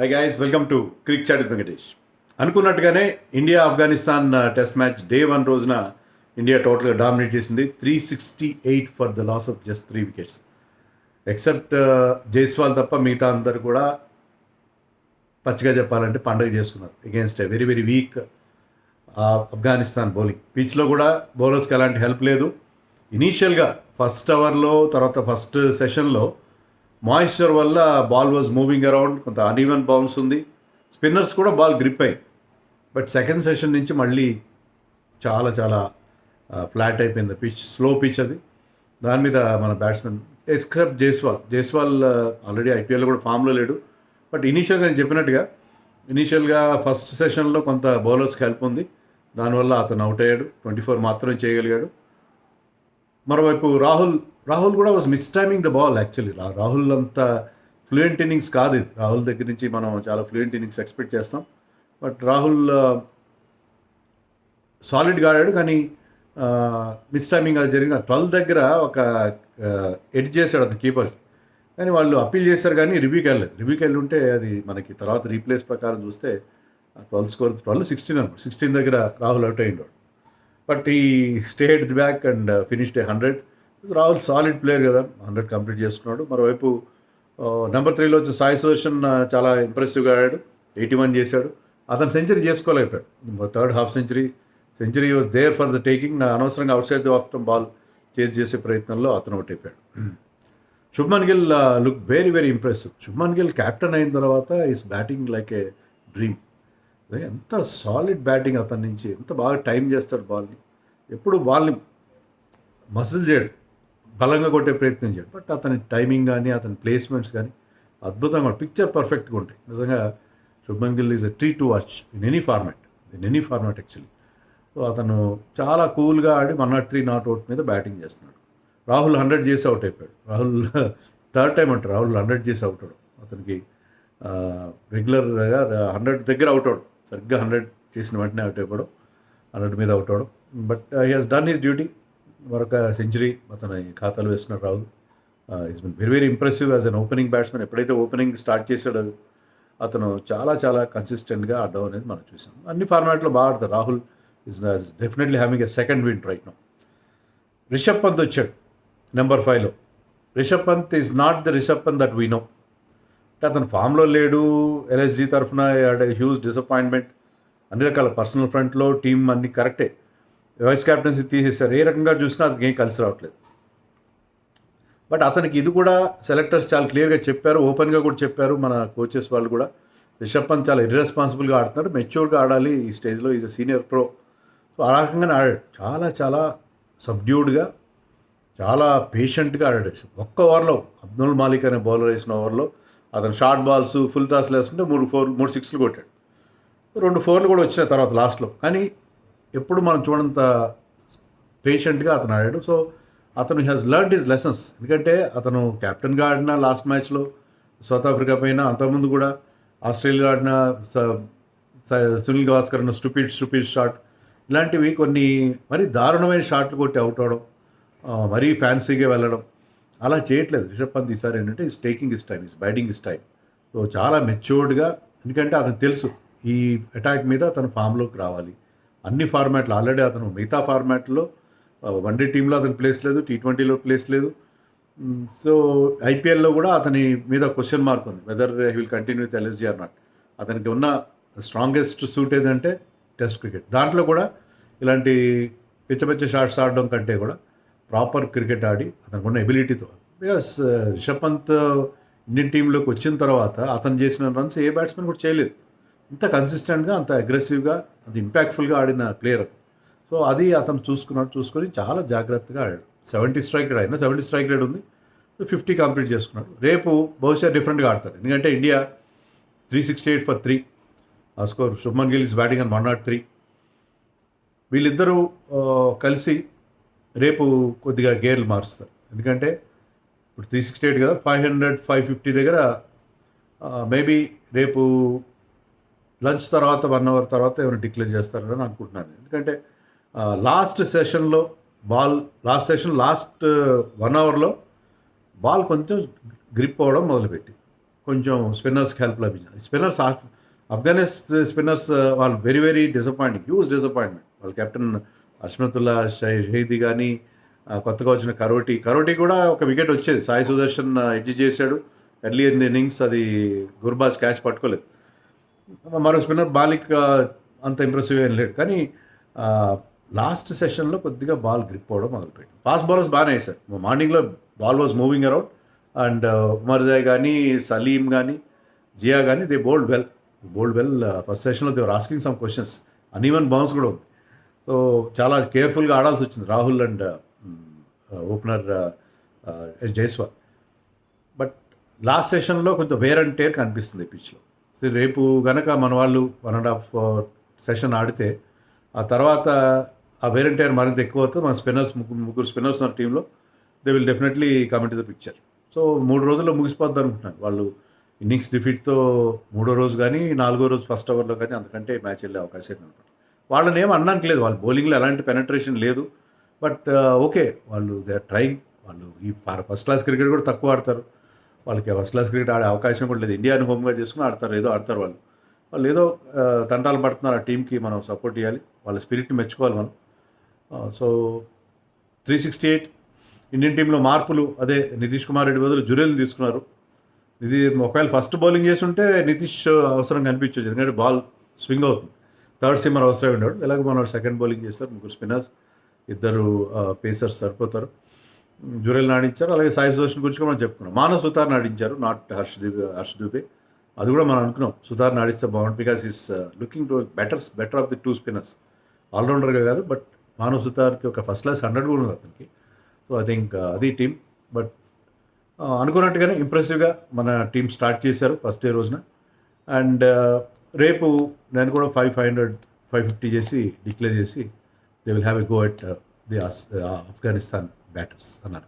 High guys, welcome to cric chat with Venkatesh. అనుకున్నట్టుగానే India Afghanistan test match day 1 రోజున India టోటల్గా dominate చేసింది. 368 for the loss of just 3 wickets. Except Jaiswal తప్ప మిగతా అందరు కూడా పచ్చిగా చెప్పాలంటే పండగ చేసుకున్నారు against a very very weak Afghanistan bowling. పిచ్లో కూడా బౌలర్స్కి ఎలాంటి హెల్ప్ లేదు. ఇనీషియల్గా ఫస్ట్ ఓవర్లో, తర్వాత ఫస్ట్ సెషన్లో మాయిశ్చర్ వల్ల బాల్ వాజ్ మూవింగ్ అరౌండ్, కొంత అన్ఈవెన్ బౌన్స్ ఉంది. స్పిన్నర్స్ కూడా బాల్ గ్రిప్ అయింది. బట్ సెకండ్ సెషన్ నుంచి మళ్ళీ చాలా చాలా ఫ్లాట్ అయిపోయింది పిచ్, స్లో పిచ్ అది. దాని మీద మన బ్యాట్స్మెన్ ఎక్సెప్ట్ జైస్వాల్ ఆల్రెడీ ఐపీఎల్లో కూడా ఫామ్లో లేడు. బట్ ఇనీషియల్గా నేను చెప్పినట్టుగా ఇనీషియల్గా ఫస్ట్ సెషన్లో కొంత బౌలర్స్కి హెల్ప్ ఉంది. దానివల్ల అతను అవుట్ అయ్యాడు. 24 మాత్రమే చేయగలిగాడు. మరోవైపు రాహుల్ కూడా was miss timing the ball. Actually Rahul అంత ఫ్లూయెంట్ ఇన్నింగ్స్ కాదు ఇది. రాహుల్ దగ్గర నుంచి మనం చాలా ఫ్లూయెంట్ ఇన్నింగ్స్ ఎక్స్పెక్ట్ చేస్తాం. బట్ రాహుల్ సాలిడ్గా ఆడాడు, కానీ మిస్ టైమింగ్ అది జరిగింది. 12 దగ్గర ఒక ఎడ్జ్ చేశాడు అతను కీపర్, కానీ వాళ్ళు అప్పీల్ చేశారు కానీ రివ్యూకి వెళ్ళి ఉంటే అది మనకి తర్వాత రీప్లేస్ ప్రకారం చూస్తే 12 స్కోర్ 16 అనమాట. 16 దగ్గర రాహుల్ అవుట్ అయ్యిండు. బట్ ఈ stayed the back and finished 100. Rahul solid player కదా, 100 కంప్లీట్ చేసుకున్నాడు. మరోవైపు నెంబర్ 3లో వచ్చి సాయి సుదర్శన్ చాలా ఇంప్రెసివ్గా ఆడాడు, 81 చేశాడు. అతను సెంచరీ చేసుకోలేకపోయాడు. Third half century was there for the taking. అనవసరంగా outside the off ball chase చేసే ప్రయత్నంలో అతను అవుట్ అయిపోయాడు. Shubman Gill look very very impressive. Shubman Gill captain అయిన తర్వాత he's batting like a dream. ఎంత సాలిడ్ బ్యాటింగ్ అతని నుంచి, ఎంత బాగా టైం చేస్తాడు బాల్ని. ఎప్పుడు బాల్ని మసిల్ చేయడు, బలంగా కొట్టే ప్రయత్నం చేయడు. బట్ అతని టైమింగ్ కానీ అతని ప్లేస్మెంట్స్ కానీ అద్భుతంగా, పిక్చర్ పర్ఫెక్ట్గా ఉంటాయి. నిజంగా Shubman Gill is a treat to watch in any format actually. So అతను చాలా కూల్గా ఆడి 103 నాట్ అవుట్ మీద బ్యాటింగ్ చేస్తున్నాడు. రాహుల్ 100 చేసి అవుట్ అయిపోయాడు. రాహుల్ థర్డ్ టైం అంటారు రాహుల్ 100 చేసి అవుట్ అవడం. అతనికి రెగ్యులర్గా 100 దగ్గర అవుట్ అవడం, సరిగ్గా 100 చేసిన వెంటనే అవుట్ అయిపోవడం, 100 మీద అవుట్ అవడం. But he has done his duty. మరొక సెంచరీ అతని ఖాతాలో వేస్తున్నాడు Rahul. Is been very very impressive as an opening batsmen. ఎప్పుడైతే ఓపెనింగ్ స్టార్ట్ చేశాడో అతను చాలా చాలా కన్సిస్టెంట్గా ఆడడం అనేది మనం చూసాం. అన్ని ఫార్మాట్లో బాగా ఆడతాడు Rahul. Is definitely having a second wind right now. Rishabh Pant వచ్చాడు నెంబర్ 5లో. Rishabh Pant is not the Rishabh Pant that we know. అంటే అతను ఫామ్లో లేడు. ఎల్ఎస్జీ తరఫున హ్యూజ్ డిసప్పాయింట్మెంట్. అన్ని రకాల పర్సనల్ ఫ్రంట్లో టీం అన్ని కరెక్టే. వైస్ క్యాప్టెన్సీ తీసేశారు. ఏ రకంగా చూసినా అతనికి ఏం కలిసి రావట్లేదు. బట్ అతనికి ఇది కూడా సెలెక్టర్స్ చాలా క్లియర్గా చెప్పారు, ఓపెన్గా కూడా చెప్పారు మన కోచెస్ వాళ్ళు కూడా. రిషబ్ పంత్ చాలా ఇర్రెస్పాన్సిబుల్గా ఆడుతున్నాడు, మెచ్యూర్గా ఆడాలి ఈ స్టేజ్లో, is a senior pro. So ఆ రకంగానే ఆడాడు. చాలా చాలా సబ్డ్యూడ్గా, చాలా పేషెంట్గా ఆడాడు. ఒక్క ఓవర్లో అబ్దుల్ మాలిక్ అనే బౌలర్ వేసిన ఓవర్లో అతను షార్ట్ బాల్స్ ఫుల్ టాస్లు వేస్తుంటే 3 సిక్స్లు కొట్టాడు. 2 4లు కూడా వచ్చినాయి తర్వాత లాస్ట్లో. కానీ ఎప్పుడు మనం చూడంత పేషెంట్గా అతను ఆడాడు. సో అతను హ్యాస్ లెర్న్డ్ హిస్ లెసన్స్. ఎందుకంటే అతను కెప్టెన్గా ఆడిన లాస్ట్ మ్యాచ్లో సౌత్ ఆఫ్రికా పైన, అంతకుముందు కూడా ఆస్ట్రేలియా ఆడిన సునీల్ గవాస్కర్ అన్న స్టూపిడ్ షాట్, ఇలాంటివి కొన్ని మరీ దారుణమైన షాట్లు కొట్టి అవుట్ అవడం, మరీ ఫ్యాన్సీగా వెళ్ళడం అలా చేయట్లేదు రిషబ్ పంత్. ఈసారి ఏంటంటే he's taking his time, he's biding his time. So చాలా మెచ్యూర్డ్గా, ఎందుకంటే అతను తెలుసు ఈ అటాక్ మీద అతను ఫామ్లోకి రావాలి. అన్ని ఫార్మాట్లు ఆల్రెడీ అతను మిగతా ఫార్మాట్లో వన్డే టీంలో అతను ప్లేస్ లేదు, T20లో ప్లేస్ లేదు. సో ఐపీఎల్లో కూడా అతని మీద క్వశ్చన్ మార్క్ ఉంది, whether he will continue with LSG or not. అతనికి ఉన్న స్ట్రాంగెస్ట్ సూట్ ఏదంటే టెస్ట్ క్రికెట్. దాంట్లో కూడా ఇలాంటి పిచ్చ షాట్స్ ఆడడం కంటే కూడా ప్రాపర్ క్రికెట్ ఆడి అతనికి ఉన్న ఎబిలిటీతో. బికాస్ రిషబ్ పంత్ ఇండియన్ టీంలోకి వచ్చిన తర్వాత అతను చేసిన రన్స్ ఏ బ్యాట్స్మెన్ కూడా చేయలేదు. అంత కన్సిస్టెంట్గా, అంత అగ్రెసివ్గా, అంత ఇంపాక్ట్ఫుల్గా ఆడిన ప్లేయర్. సో అది అతను చూసుకొని చాలా జాగ్రత్తగా ఆడాడు. 70 స్ట్రైక్ రేట్ అయినా 70 స్ట్రైక్ రేట్ ఉంది. 50 కంప్లీట్ చేసుకున్నాడు. రేపు బహుశా డిఫరెంట్గా ఆడతాడు, ఎందుకంటే ఇండియా 368 ఫర్ 3 ఆ score. Shubman Gill is batting on 103. వీళ్ళిద్దరూ కలిసి రేపు కొద్దిగా గేర్లు మారుస్తారు. ఎందుకంటే ఇప్పుడు 368 కదా, 500 550 దగ్గర మేబీ రేపు లంచ్ తర్వాత 1 అవర్ తర్వాత ఏమైనా డిక్లేర్ చేస్తారని అనుకుంటున్నాను. ఎందుకంటే లాస్ట్ సెషన్ లాస్ట్ 1 అవర్లో బాల్ కొంచెం గ్రిప్ అవ్వడం మొదలుపెట్టి, కొంచెం స్పిన్నర్స్కి హెల్ప్ లభించింది. స్పిన్నర్స్ వాళ్ళు very very disappointing, huge disappointment. వాళ్ళ కెప్టెన్ అష్మతుల్లా షహీదీ కానీ, కొత్తగా వచ్చిన కరోటి కూడా ఒక వికెట్ వచ్చేది. సాయి సుదర్శన్ ఎడ్జ్ చేశాడు ఎర్లీ ఇన్ ది ఇన్నింగ్స్, అది గుర్బాజ్ క్యాచ్ పట్టుకోలేదు. మరో స్పిన్నర్ బాలిక్ అంత ఇంప్రెసివ్ ఏం లేడు, కానీ లాస్ట్ సెషన్లో కొద్దిగా బాల్ గ్రిప్ అవ్వడం మొదలుపెట్టింది. ఫాస్ట్ బౌలర్స్ బాగానే వేశారు. మార్నింగ్లో ball was moving around and Omarzai కానీ, సలీం కానీ, జియా కానీ దే బౌల్డ్ వెల్. ఫస్ట్ సెషన్లో they were asking some questions. Uneven bounce కూడా ఉంది. సో చాలా కేర్ఫుల్గా ఆడాల్సి వచ్చింది Rahul and opener Jaiswal. But last సెషన్లో కొంచెం వేర్ అండ్ టేర్ కనిపిస్తుంది పిచ్లో. రేపు కనుక మన వాళ్ళు 1.5 సెషన్ ఆడితే ఆ తర్వాత ఆ వేర్ అండ్ టేర్ మరింత ఎక్కువ అవుతుంది. మన స్పిన్నర్స్ ముగ్గురు స్పిన్నర్స్ ఉన్న టీంలో they will definitely come in to the picture. So 3 రోజుల్లో ముగిసిపోద్ది అనుకుంటున్నాను. వాళ్ళు ఇన్నింగ్స్ డిఫీట్తో 3వ రోజు కానీ 4వ రోజు ఫస్ట్ ఓవర్లో కానీ అంతకంటే మ్యాచ్ వెళ్ళే అవకాశం అనమాట. వాళ్ళని ఏం అనడానికి లేదు, వాళ్ళ బౌలింగ్లో ఎలాంటి పెనట్రేషన్ లేదు. బట్ ఓకే, వాళ్ళు దే ఆర్ ట్రైయింగ్. వాళ్ళు ఈ ఫస్ట్ క్లాస్ క్రికెట్ కూడా తక్కువ ఆడతారు. వాళ్ళకి ఫస్ట్ క్లాస్ క్రికెట్ ఆడే అవకాశం కూడా లేదు. ఇండియాని హోమ్గా చేసుకుని ఆడతారు వాళ్ళు ఏదో తంటాలు పడుతున్నారు. ఆ టీంకి మనం సపోర్ట్ చేయాలి, వాళ్ళ స్పిరిట్ని మెచ్చుకోవాలి మనం. సో 368 ఇండియన్ టీంలో మార్పులు, అదే నితీష్ కుమార్ రెడ్డి బదులు జురేల్ని తీసుకున్నారు. ఇది ఒకవేళ ఫస్ట్ బౌలింగ్ చేసి ఉంటే నితీష్ అవసరం కనిపించవచ్చు, ఎందుకంటే బాల్ స్వింగ్ అవుతుంది. థర్డ్ సీమర్ అవసరం ఉన్నాడు. ఎలాగో మన సెకండ్ బౌలింగ్ చేస్తారు, ముగ్గురు స్పిన్నర్స్, 2 పేసర్స్ సరిపోతారు. జురేల్ని ఆడించారు. అలాగే సాయి సుదర్శన్ గురించి కూడా మనం చెప్పుకున్నాం. మానవ్ సుతార్ని ఆడించారు, నాట్ హర్ష్ దూబే. అది కూడా మనం అనుకున్నాం సుతార్ని ఆడిస్తే బాగుంటుంది, because he's looking to better of the 2 spinners. ఆల్రౌండర్గా కాదు, బట్ మానవ్ సుతార్కి ఒక ఫస్ట్ క్లాస్ 100 కూడా ఉంది అతనికి. సో ఐ థింక్ అది టీం. బట్ అనుకున్నట్టుగానే ఇంప్రెసివ్గా మన టీం స్టార్ట్ చేశారు ఫస్ట్ డే రోజున. అండ్ రేపు నేను కూడా 550 చేసి డిక్లేర్ చేసి they will have a go at the Afghanistan batters అన్నారు.